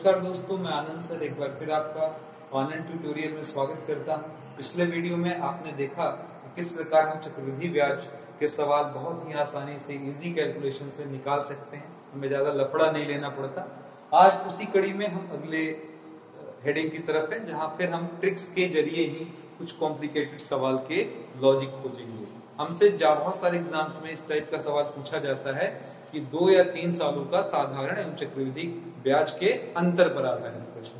नमस्कार दोस्तों, मैं आनंद सर एक बार फिर आपका ऑनलाइन ट्यूटोरियल में स्वागत करता हूं। पिछले वीडियो में आपने देखा कि किस प्रकार हम चक्रवृद्धि ब्याज के सवाल बहुत ही आसानी से इजी कैलकुलेशन से निकाल सकते हैं, हमें ज्यादा लफड़ा नहीं लेना पड़ता। आज उसी कड़ी में हम अगले हेडिंग की तरफ है, जहां फिर हम ट्रिक्स के जरिए ही कुछ कॉम्प्लिकेटेड सवाल के लॉजिक खोजेंगे। हमसे बहुत सारे एग्जाम्स में इस टाइप का सवाल पूछा जाता है कि 2 या 3 सालों का साधारण एवं चक्रवृद्धि ब्याज के अंतर पर आधारित प्रश्न।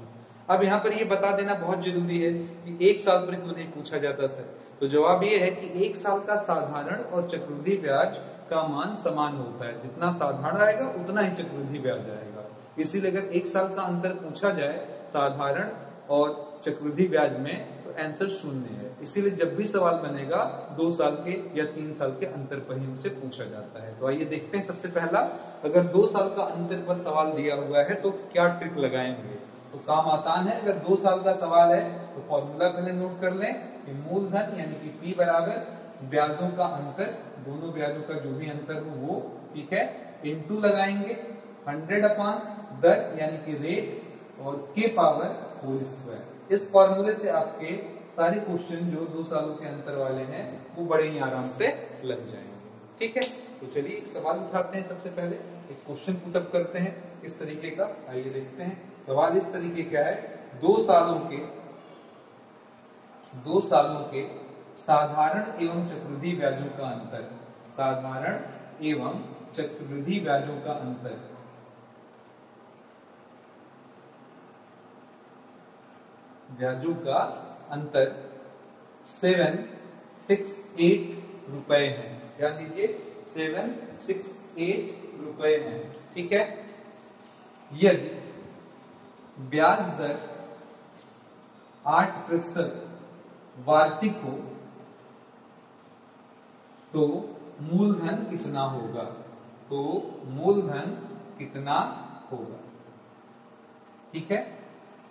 अब यहाँ पर ये बता देना बहुत जरूरी है कि 1 साल पर क्यों नहीं पूछा जाता सर। तो जवाब ये है कि 1 साल का साधारण और चक्रवृद्धि ब्याज का मान समान होता है, जितना साधारण आएगा उतना ही चक्रवृद्धि ब्याज आएगा। इसीलिए अगर 1 साल का अंतर पूछा जाए साधारण और चक्रवृद्धि ब्याज में तो आंसर 0 है। इसीलिए जब भी सवाल बनेगा 2 साल के या 3 साल के अंतर पर ही उनसे पूछा जाता है। तो आइए देखते हैं। सबसे पहला, अगर 2 साल का अंतर पर सवाल दिया हुआ है तो क्या ट्रिक लगाएंगे। तो काम आसान है। अगर 2 साल का सवाल है तो फॉर्मूला पहले नोट कर लें कि मूलधन यानी कि P बराबर ब्याजों का अंतर, दोनों ब्याजों का जो भी अंतर हो वो, ठीक है, इनटू लगाएंगे 100 अपान दर यानी कि रेट और के पावर होल स्क्वायर। इस फॉर्मूले से आपके सारे क्वेश्चन जो 2 सालों के अंतर वाले हैं वो बड़े ही आराम से लग जाएंगे। ठीक है, तो चलिए एक सवाल उठाते हैं। सबसे पहले एक क्वेश्चन पुटअप करते हैं इस तरीके का। आइए देखते हैं। सवाल इस तरीके का है, 2 सालों के साधारण एवं चक्रवृद्धि ब्याजों का अंतर, साधारण एवं चक्रवृद्धि ब्याजों का अंतर, ब्याजों का अंतर 768 रुपए है। ध्यान दीजिए 768 रुपए है। ठीक है, यदि ब्याज दर 8% वार्षिक हो तो मूलधन कितना होगा। तो मूलधन कितना होगा। ठीक है,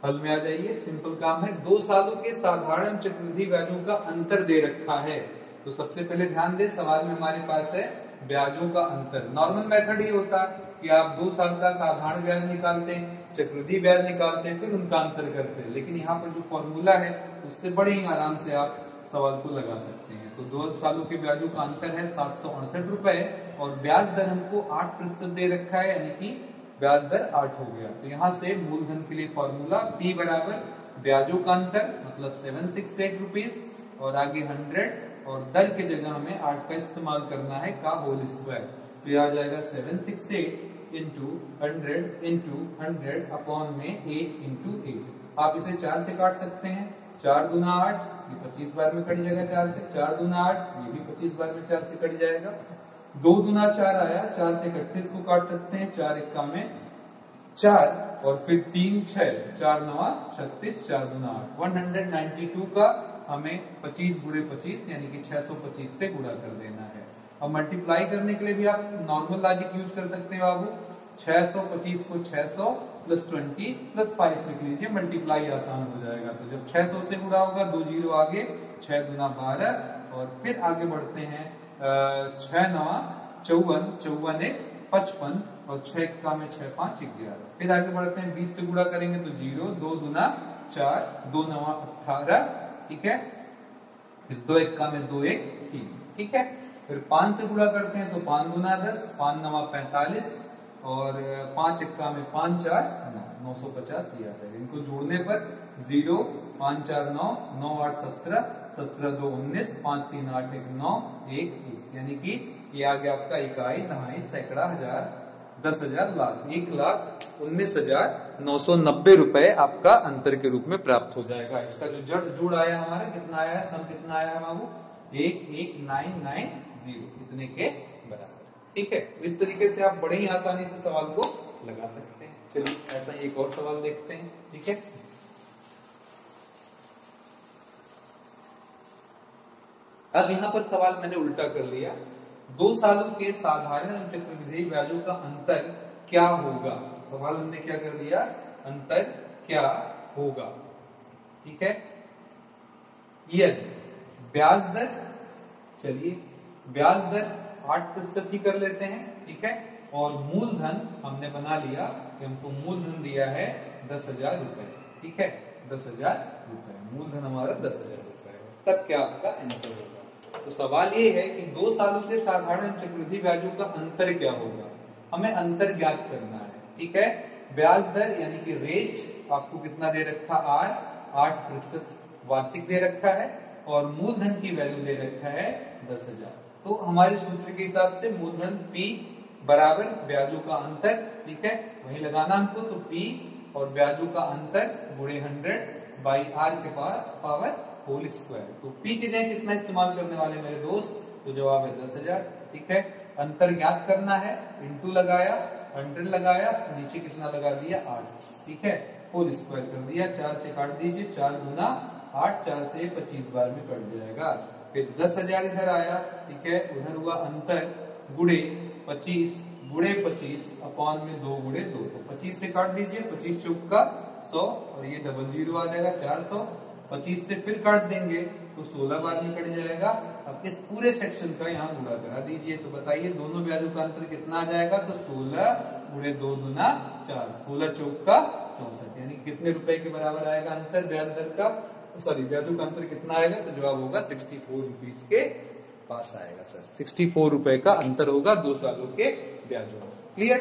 हल में आ जाइए। सिंपल काम है। 2 सालों के साधारण चक्रवृद्धि ब्याजों का अंतर दे रखा है। तो सबसे पहले ध्यान दें, सवाल में हमारे पास है ब्याजों का अंतर। नॉर्मल मेथड ये होता है कि आप 2 साल का साधारण ब्याज निकालते हैं, चक्रवृद्धि ब्याज निकालते हैं, फिर उनका अंतर करते हैं। लेकिन यहाँ पर जो फॉर्मूला है उससे बड़े ही आराम से आप सवाल को लगा सकते हैं। तो 2 सालों के ब्याजों का अंतर है 768 रुपए और ब्याज दर हमको 8% दे रखा है, यानी कि ब्याज दर 8 हो गया। तो यहां से मूलधन के लिए फॉर्मूला P बराबर ब्याजों का अंतर मतलब 768 रुपीज और आगे 100 और दर के जगह हमें 8 का इस्तेमाल करना है का होल स्क्वायर। तो यह आ जाएगा 768 इंटू 100 अपॉन में 8 इंटू 8। आप इसे 4 से काट सकते हैं। 4 दूना 8, ये 25 बार में कट जाएगा 4 से। 4 दूना 8, ये भी 25 बार में 4 से कट जाएगा। 2 दूना 4 आया, 4 से 31 को काट सकते हैं। 4 1 में 4 और फिर 3 6, 4 9 36, 4 दूना 8। 192 का हमें 25 गुणे 25 यानी कि 625 से गुणा कर देना है। अब मल्टीप्लाई करने के लिए भी आप नॉर्मल लॉजिक यूज कर सकते हैं बाबू। 625 को 600 प्लस 20 प्लस 5 लिख लीजिए, मल्टीप्लाई आसान हो जाएगा। तो जब 600 से गुणा होगा 2 जीरो आगे, 6 दूना 12 और फिर आगे बढ़ते हैं 6 9 54, 54 1 55 और 6 का में 6 5 11। फिर आगे बढ़ते हैं 20 से गुणा करेंगे तो 0, 2 दूना 4, 2 9 18। ठीक है, फिर 2 1 का में 2 1 3। ठीक है, फिर 5 से गुणा करते हैं तो 5 दूना 10, 5 9 45 और 5 1 में 5 4 950 ये आता है। इनको जोड़ने पर 0 5 4 9 9 8 17 17 2 19 5 3 8 1 9 1 1 यानी कि ये आ गया आपका इकाई, दहाई, सैकड़ा, हजार, 10,000, लाख। 1,19,990 रुपए आपका अंतर के रूप में प्राप्त हो जाएगा। इसका जो जुड़ आया हमारा कितना आया है, सम कितना आया है बाबू, 11990 इतने के बराबर। ठीक है, इस तरीके से आप बड़े ही आसानी से सवाल को लगा सकते हैं। चलिए ऐसा ही एक और सवाल देखते हैं। ठीक है, अब यहाँ पर सवाल मैंने उल्टा कर लिया। 2 सालों के साधारण एवं चक्रवृद्धि ब्याजों का अंतर क्या होगा। सवाल हमने क्या कर दिया, अंतर क्या होगा। ठीक है, यदि ब्याज दर, चलिए ब्याज दर 8% ही कर लेते हैं। ठीक है, और मूलधन हमने बना लिया कि हमको मूलधन दिया है 10,000 रुपए। ठीक है, 10,000 रुपए मूलधन हमारा 10,000 रुपए है। तब क्या आपका आंसर होगा? तो सवाल ये है कि 2 सालों के साधारण चक्रवृद्धि ब्याजों का अंतर क्या होगा, हमें अंतर ज्ञात करना है। ठीक है, ब्याज दर यानी कि रेट आपको कितना दे रखा, 8% वार्षिक दे रखा है, और मूलधन की वैल्यू दे रखा है 10,000। तो हमारे सूत्र के हिसाब से मूलधन P बराबर ब्याजों का अंतर, ठीक है, वही लगाना हमको। तो P और ब्याजों का अंतर गुणे 100 बाई R के पावर होल स्क्वायर। तो P की जगह कितना इस्तेमाल करने वाले मेरे दोस्त, तो जवाब है 10,000। ठीक है, अंतर ज्ञात करना है, इंटू लगाया, 100 लगाया, नीचे कितना लगा दिया 8। ठीक है, होल स्क्वायर कर दिया, 4 से काट दीजिए, 4 गुना 8, 4 से 25 बार में कट जाएगा। फिर 10,000 इधर आया, ठीक है, उधर हुआ अंतर गुणे 25 गुणे 25 अपॉन में 2 गुणे 2, तो 25 से काट दीजिए, 25 चौक का 100 और ये डबल जीरो आ जाएगा 400। 25 से फिर काट देंगे तो 16 बार में कट जाएगा। अब इस पूरे सेक्शन का यहाँ गुणा करा दीजिए, तो बताइए दोनों ब्याजों का अंतर कितना आ जाएगा, तो 16 गुणे 2 गुना 4, 16 चौक का 64, यानी कितने रुपए के बराबर आएगा अंतर ब्याज दर का, सॉरी ब्याजों का अंतर कितना आएगा, तो जवाब होगा 64 रुपीज के पास आएगा सर। 64 रुपए का अंतर होगा 2 सालों के ब्याजों में। क्लियर?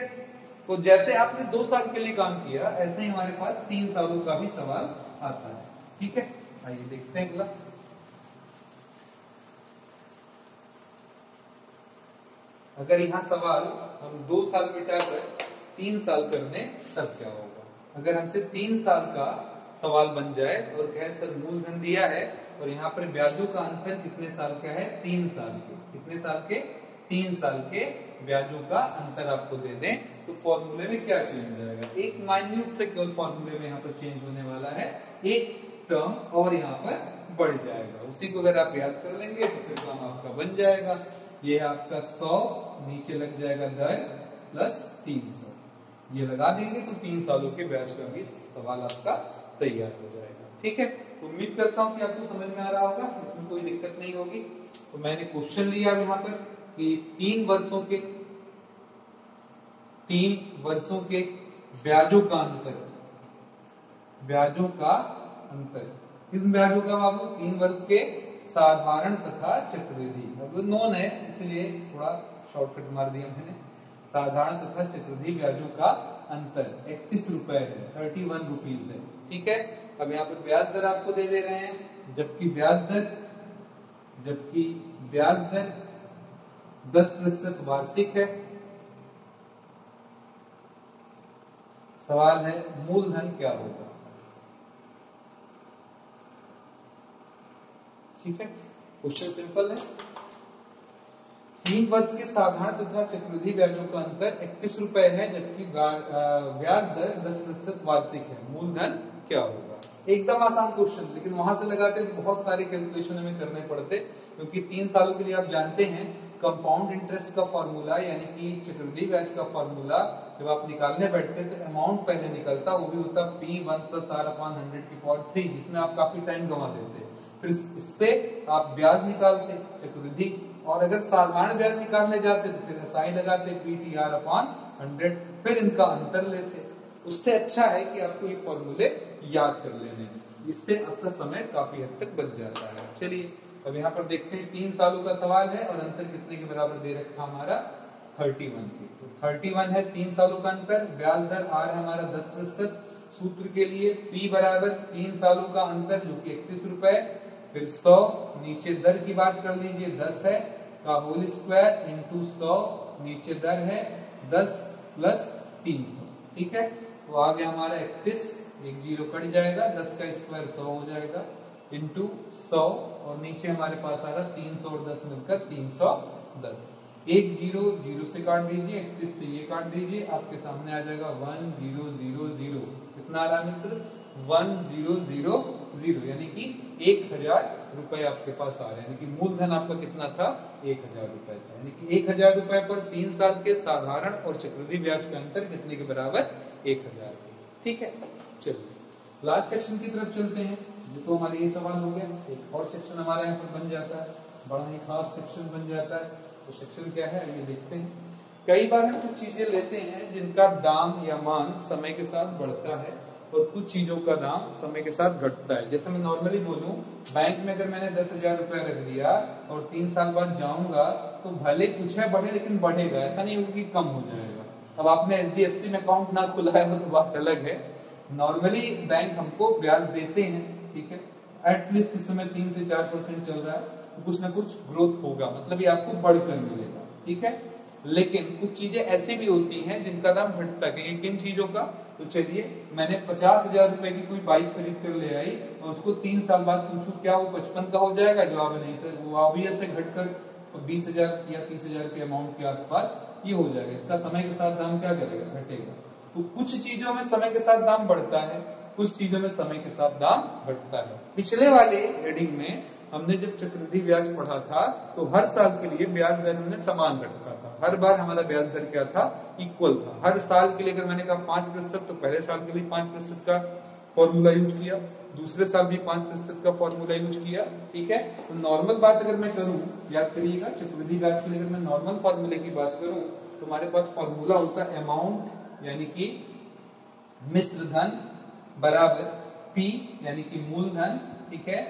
तो जैसे आपने 2 साल के लिए काम किया, ऐसे ही हमारे पास 3 सालों का भी सवाल आता है। ठीक है, आइए देखते हैं अगला। अगर यहाँ सवाल हम 2 साल मिटाकर 3 साल कर दें तब क्या होगा? अगर हमसे 3 साल का सवाल बन जाए और कहे सर मूलधन दिया है और यहाँ पर ब्याजों का अंतर कितने साल का है, 3 साल के, कितने साल के, 3 साल के ब्याजों का अंतर आपको दे दें, तो फॉर्मूले में क्या चेंज हो जाएगा? एक माइन्यूट से केवल फॉर्मूले में यहाँ पर चेंज होने वाला है, एक टर्म और यहाँ पर बढ़ जाएगा। उसी को अगर आप याद कर लेंगे तो फिर काम आपका बन जाएगा। ये आपका 100 नीचे लग जाएगा दर प्लस 300, ये लगा देंगे तो 3 सालों के ब्याज का भी सवाल आपका तैयार हो जाएगा। ठीक है, उम्मीद करता हूं कि आपको समझ में आ रहा होगा, इसमें कोई दिक्कत नहीं होगी। तो मैंने क्वेश्चन लिया यहाँ पर कि 3 वर्षों के ब्याजों का अंतर, ब्याजों का अंतर, किस ब्याजों का बाबू? 3 वर्ष के साधारण तथा चक्रवृद्धि। अब नोन है इसलिए थोड़ा शॉर्टकट मार दिया मैंने। साधारण तथा चक्रवृद्धि ब्याजों का अंतर 31 रुपए है, 31 रुपीज है। ठीक है, अब यहाँ पर ब्याज दर आपको दे दे रहे हैं, जबकि ब्याज दर 10% वार्षिक है। सवाल है मूलधन क्या होगा? ठीक है, क्वेश्चन सिंपल है। 3 वर्ष के साधारण तथा चक्रवृद्धि ब्याजों का अंतर 31 रुपए है, जबकि ब्याज दर 10% वार्षिक है। मूलधन क्या होगा? एकदम आसान क्वेश्चन, लेकिन वहां से लगाते तो बहुत सारे कैलकुलेशन हमें करने पड़ते, क्योंकि 3 सालों के लिए आप जानते हैं कंपाउंड इंटरेस्ट का फॉर्मूला यानी कि चक्रवृद्धि ब्याज का फॉर्मूला जब आप निकालने बैठते हैं तो अमाउंट पहले निकलता, वो भी होता P1 + R/100 की पावर 3, जिसमें आप काफी टाइम गंवा देते। फिर इससे आप ब्याज निकालते चक्रवृद्धि, और अगर साधारण ब्याज निकालने जाते तो फिर SI लगाते PTR/100, फिर इनका अंतर लेते। उससे अच्छा है कि आपको ये फॉर्मूले याद कर लेने, इससे आपका समय काफी हद तक बच जाता है। चलिए अब यहाँ पर देखते हैं 3 सालों का सवाल है और अंतर कितने के बराबर दे रखा हमारा 31 की। तो 31 है 3 सालों का अंतर, ब्याज दर R है हमारा 10%। सूत्र के लिए P बराबर 3 सालों का अंतर जो कि 31 रुपए, फिर 100 नीचे दर की बात कर लीजिए 10 है का होल स्क्वायर इंटू 100 नीचे दर है 10 + 300। ठीक है, तो आ गया हमारा 31, एक जीरो कट जाएगा, 10 का स्क्वायर 100 हो जाएगा इंटू 100 और नीचे हमारे पास आ रहा 300 और 10 मिलकर 310। एक जीरो जीरो से काट दीजिए, 31 से ये काट दीजिए, आपके सामने आ जाएगा 1000। कितना आ रहा है मित्र? 1000, यानी कि 1000 रुपए आपके पास आ रहे हैं, यानी कि मूलधन आपका कितना था? 1000 रुपए था, यानी कि 1000 रुपए पर 3 साल के साधारण और चक्रवृद्धि ब्याज का अंतर कितने के बराबर? 1000। ठीक है, चलिए लास्ट सेक्शन की तरफ चलते हैं। तो हमारे ये सवाल हो गया, एक और सेक्शन हमारा यहाँ पर बन जाता है, बड़ा ही खास सेक्शन बन जाता है। तो सेक्शन क्या है ये देखते हैं। कई बार हम कुछ चीजें लेते हैं जिनका दाम या मान समय के साथ बढ़ता है और कुछ चीजों का दाम समय के साथ घटता है। जैसे मैं नॉर्मली बोलूं, बैंक में अगर मैंने 10,000 रुपया रख दिया और 3 साल बाद जाऊंगा तो भले कुछ है बढ़े, लेकिन बढ़ेगा, ऐसा नहीं होगा कि कम हो जाएगा। अब आपने HDFC में अकाउंट ना खुला है तो बात अलग है। नॉर्मली बैंक हमको ब्याज देते हैं, ठीक है, एटलीस्ट इस समय 3 से 4% चल रहा है, तो कुछ ना कुछ ग्रोथ होगा, मतलब ये आपको बढ़कर मिलेगा, ठीक है। लेकिन कुछ चीजें ऐसी भी होती हैं जिनका दाम घटता है। किन चीजों का? तो चलिए, मैंने 50,000 रुपए की कोई बाइक खरीद कर ले आई और उसको 3 साल बाद पूछूं क्या वो 55 का हो जाएगा? जवाब है नहीं सर, वो ऑब्वियस है घटकर 20,000 या 30,000 के अमाउंट के आसपास ये हो जाएगा। इसका समय के साथ दाम क्या करेगा? घटेगा। तो कुछ चीजों में समय के साथ दाम बढ़ता है, कुछ चीजों में समय के साथ दाम घटता है। पिछले वाले हेडिंग में हमने जब चक्रवृद्धि ब्याज पढ़ा था तो हर साल के लिए ब्याज दर हमने समान रखा था। हर बार हमारा ब्याज दर क्या था? इक्वल था। हर साल के लिए अगर मैंने कहा 5%, तो पहले साल के लिए 5% का फॉर्मूला यूज किया, दूसरे साल भी 5% का फॉर्मूला यूज किया, ठीक है। तो नॉर्मल बात अगर मैं करूं, याद करिएगा, चक्रवृद्धि ब्याज के लिए अगर मैं नॉर्मल फॉर्मूले की बात करूं तो हमारे पास फॉर्मूला होता है अमाउंट यानी कि मिश्र धन बराबर P यानी कि मूलधन, ठीक है,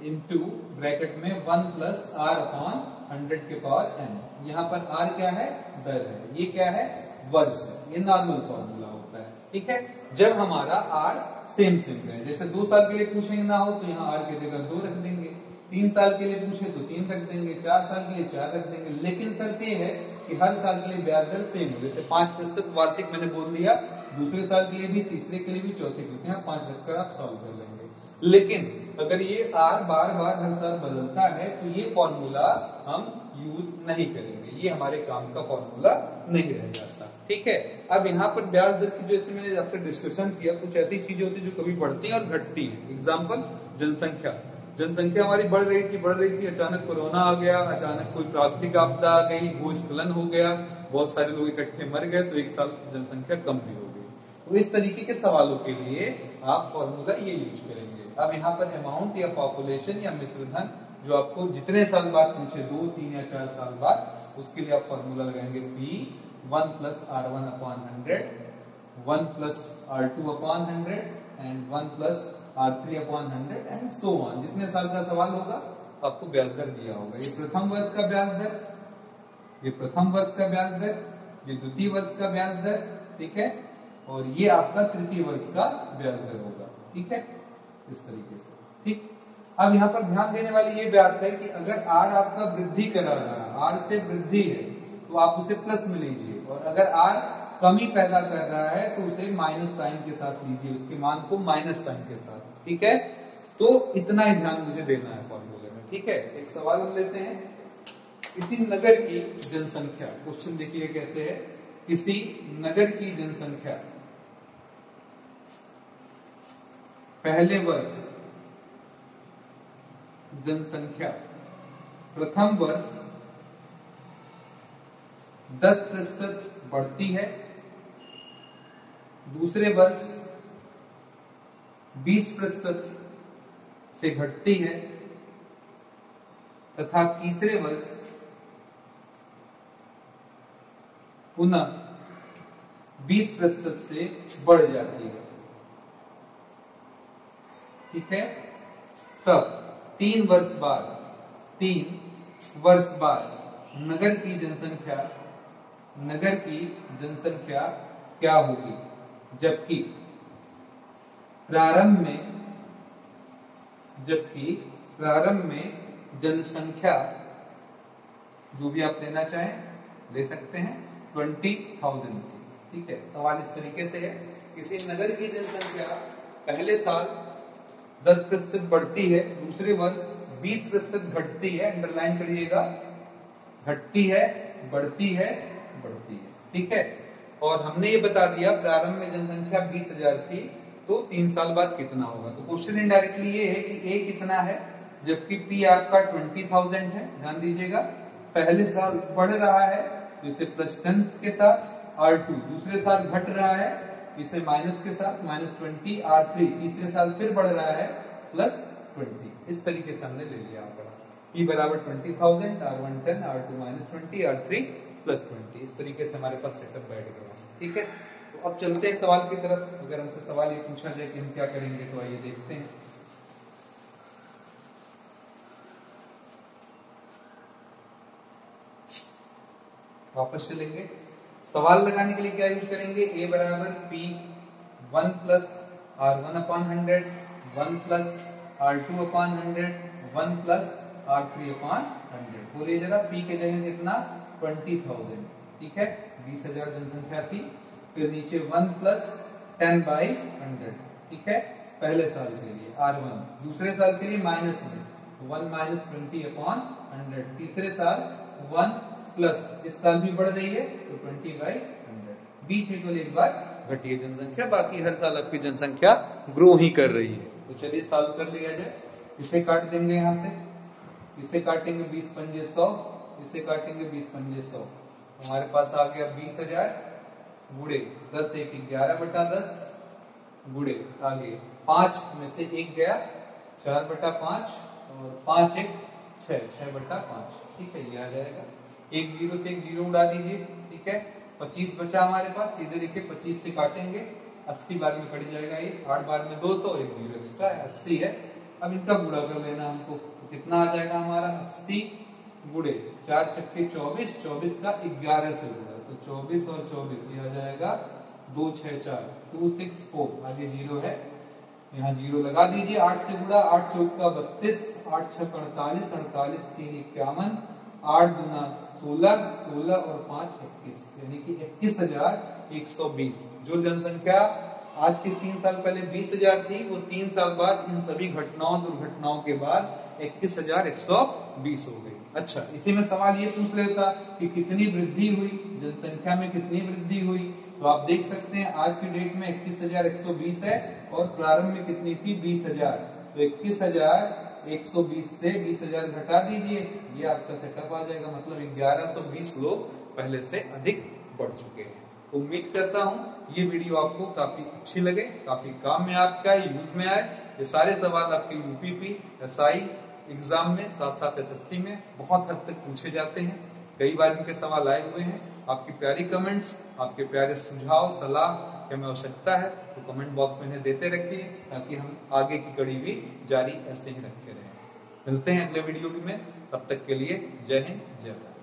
इनटू ब्रैकेट में 1 प्लस R अपॉन 100 के पावर n। यहाँ पर R क्या है? दर है। ये क्या है? वर्ष है। ये नॉर्मल फॉर्मूला होता है, ठीक है। जब हमारा R सेम है, जैसे 2 साल के लिए पूछेंगे ना हो तो यहाँ R की जगह 2 रख देंगे, 3 साल के लिए पूछे तो 3 रख देंगे, 4 साल के लिए 4 रख देंगे। लेकिन शर्त ये है कि हर साल के लिए ब्याज दर सेम हो। जैसे 5% वार्षिक मैंने बोल दिया, दूसरे साल के लिए भी, तीसरे के लिए भी, चौथे के लिए 5 रखकर आप सॉल्व कर लेंगे। लेकिन अगर ये R बार बार हर साल बदलता है तो ये फॉर्मूला हम यूज नहीं करेंगे, ये हमारे काम का फॉर्मूला नहीं रह जाता, ठीक है। अब यहाँ पर ब्याज दर की जैसे मैंने आपसे डिस्कशन किया, कुछ ऐसी चीजें होती है जो कभी बढ़ती हैं और घटती हैं। एग्जाम्पल, जनसंख्या। जनसंख्या हमारी बढ़ रही थी, अचानक कोरोना आ गया, अचानक कोई प्राकृतिक आपदा आ गई, भूस्खलन हो गया, बहुत सारे लोग इकट्ठे मर गए, तो एक साल जनसंख्या कम भी हो गई। तो इस तरीके के सवालों के लिए आप फॉर्मूला ये यूज करेंगे। अब यहाँ पर अमाउंट या पॉपुलेशन या मिश्रधन जो आपको जितने साल बाद पूछे, 2, 3 या 4 साल बाद, उसके लिए आप फॉर्मूला लगाएंगे P 1 plus R1 upon 100, 1 plus R2 upon 100 and 1 plus R3 upon 100 and so on. जितने साल का सवाल होगा आपको ब्याज दर दिया होगा। ये प्रथम वर्ष का ब्याज दर, ये प्रथम वर्ष का ब्याज दर, ये द्वितीय वर्ष का ब्याज दर, ठीक है, और ये आपका तृतीय वर्ष का ब्याज दर होगा, ठीक है, इस तरीके से, ठीक। अब यहाँ पर ध्यान देने वाली ये बात है कि अगर R आपका वृद्धि करा रहा है, R से वृद्धि है, तो आप उसे प्लस में लीजिए, और अगर R कमी पैदा कर रहा है तो उसे माइनस साइन के साथ लीजिए, उसके मान को माइनस साइन के साथ, ठीक है। तो इतना ही ध्यान मुझे देना है फॉर्मूले में, ठीक है। एक सवाल हम लेते हैं, किसी नगर की जनसंख्या, क्वेश्चन देखिए कैसे है। किसी नगर की जनसंख्या पहले वर्ष जनसंख्या प्रथम वर्ष 10% बढ़ती है, दूसरे वर्ष 20% से घटती है, तथा तीसरे वर्ष पुनः 20% से बढ़ जाती है, ठीक है। तब 3 वर्ष बाद नगर की जनसंख्या क्या होगी? जबकि प्रारंभ में जनसंख्या, जो भी आप लेना चाहें ले सकते हैं, 20,000, ठीक है। सवाल इस तरीके से है, किसी नगर की जनसंख्या पहले साल 10% बढ़ती है, दूसरे वर्ष 20% घटती है, अंडरलाइन करिएगा, घटती है, बढ़ती है, ठीक है। और हमने ये बता दिया प्रारंभ में जनसंख्या 20,000 थी, तो 3 साल बाद कितना होगा। तो क्वेश्चन इनडायरेक्टली ये है कि A कितना है, जबकि P आपका 20,000 है। ध्यान दीजिएगा, पहले साल बढ़ रहा है तो इसे प्लस 10 के साथ, R2 दूसरे साल घट रहा है, इसे माइनस के साथ -20, R3 तीसरे साल फिर बढ़ रहा है +20। इस तरीके से हमने ले लिया आपका P बराबर 20,000, R1 10, R2 -20, R3 +20। इस तरीके से हमारे पास सेटअप बैठ गया, ठीक है। तो अब चलते हैं सवाल की तरफ। अगर हमसे सवाल ये पूछा जाए कि हम क्या करेंगे, तो आइए देखते हैं। वापस चलेंगे। सवाल लगाने के लिए क्या यूज करेंगे, a बराबर p 1 plus r1 upon 100, 1 plus r2 upon 100, 1 plus r3 upon 100। बोलिए जरा, p के जगह कितना, 20,000, ठीक है, 20,000 जनसंख्या थी। फिर नीचे 1 प्लस 10/100, ठीक है, पहले साल के लिए r1। दूसरे साल के लिए माइनस में 1 माइनस 20 अपॉन 100। तीसरे साल 1 प्लस, इस साल भी बढ़ रही है तो 20/100। बीच में केवल एक बार घटी है जनसंख्या, बाकी हर साल आपकी जनसंख्या ग्रो ही कर रही है। तो चलिए सॉल्व कर लिया जाए। इसे काट देंगे यहाँ से, इसे काटेंगे 20 पंजे 100, इसे काटेंगे 20 पंजे 100। हमारे पास आ गया 20,000 गुड़े 10 1 11/10 गुड़े आगे 5 में से 1 गया 4/5 और 5 1 6 6/5, ठीक है, ये आ जाएगा। एक जीरो से एक जीरो उड़ा दीजिए, ठीक है, 25 बचा हमारे पास। सीधे देखिए 25 से काटेंगे 80 बार में कट जाएगा ये, 8 बार में 200, एक जीरो एक्स्ट्रा है, 80 है। अब इनका गुणा कर लेना हमको, तो कितना आ जाएगा हमारा 80 गुड़े 4 छक्के 24, 24 का 11 से गुणा, तो 24 और 24 ये आ जाएगा 2 6 4 264, आगे जीरो है, यहाँ जीरो लगा दीजिए। 8 से गुणा, 8 चौका 32, 8 6 48, 48 3 51, 8 दूना 16, 16 और 5 21, यानी कि 21,120। जो जनसंख्या आज के 3 साल पहले 20,000 थी, वो 3 साल बाद इन सभी घटनाओं दुर्घटनाओं के बाद 21,120 हो गई। अच्छा, इसी में सवाल ये पूछ लेता कि कितनी वृद्धि हुई, जनसंख्या में कितनी वृद्धि हुई, तो आप देख सकते हैं आज की डेट में 21,120 है और प्रारंभ में कितनी थी 20,000, तो 21,120 से 20,000 घटा दीजिए, ये आपका सेटअप आ जाएगा। मतलब 1120 लोग पहले से अधिक बढ़ चुके हैं। उम्मीद करता हूं ये वीडियो आपको काफी अच्छी लगे, काफी काम में आपका यूज में आए। ये सारे सवाल आपके यूपीपी एसआई एग्जाम में, साथ साथ एसएससी में बहुत हद तक पूछे जाते हैं। कई बार इनके सवाल आए हुए हैं। आपकी प्यारी कमेंट्स, आपके प्यारे सुझाव सलाह की हमें आवश्यकता है, तो कमेंट बॉक्स में इन्हें देते रखिए, ताकि हम आगे की कड़ी भी जारी ऐसे ही रखते रहें। मिलते हैं अगले वीडियो में, तब तक के लिए जय हिंद जय भारत।